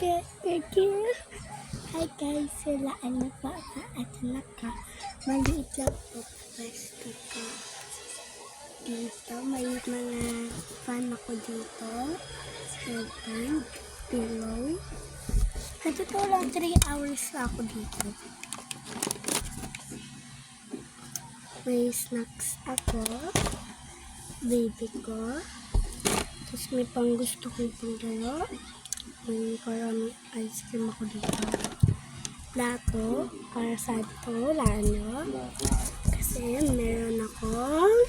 Okay. Hi guys, sila ano pa at anak ka. Maliit lang po pwesto ko. Dito, may mga fan ako dito. Headband, pillow. Sa totoo lang, 3 hours na ako dito. May snacks ako. Baby ko. Tapos may pang gusto kong panggalo. May parang ice cream ako dito. Plato para sa ito, lano. Kasi meron akong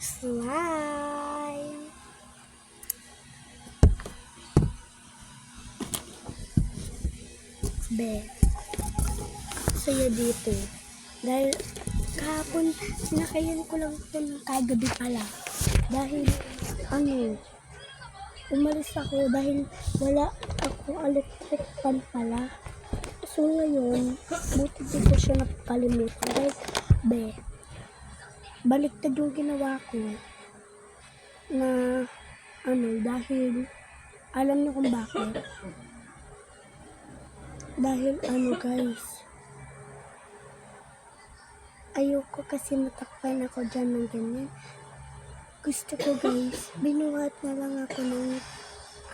slime. Saya dito. Dahil kahapon, sinakayan ko lang ito ng kagabi pala. Dahil, umalis ako dahil wala ako electric fan pala. So ngayon, buti dito siya nakakalimutan. Dahil, baliktad yung ginawa ko na, dahil, alam niyo kung bakit? Dahil, guys, ayoko kasi matakpan ako dyan ng ganyan. Gusto ko guys, binuhat na lang ako ng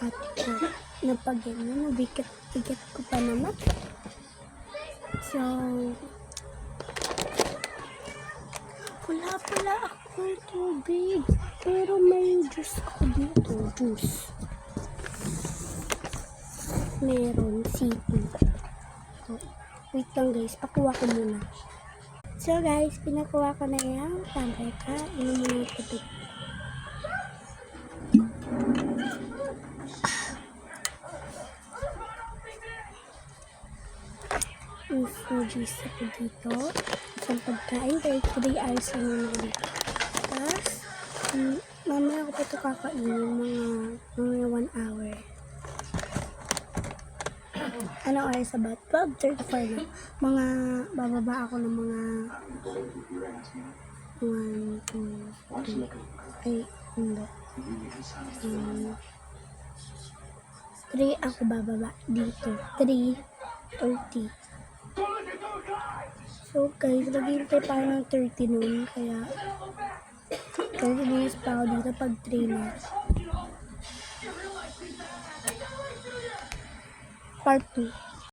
ate ko na pag ganyan, bigat ko pa naman. So, wala pala akong tubig, pero may juice ako dito, juice. Meron, sipi. So, wait lang guys, pakuha ko muna. So guys, pinakuha ko na yan, tambay ka, inom mo ng tubig. Juice ako dito. Sa pagkain, 3 hours lang naman dito. Tapos, mamaya ako pa ito kakainin, mga 1 hour. Ano oras sa bat? 12:34 na. Bababa ako ng mga 1, 2, 3. Ay, hindi. 3 ako bababa dito. 3:30. So guys, naghihintay pa ako ng 30 noon, kaya 30 minutes pa ako dito pag 3 na. Part 2.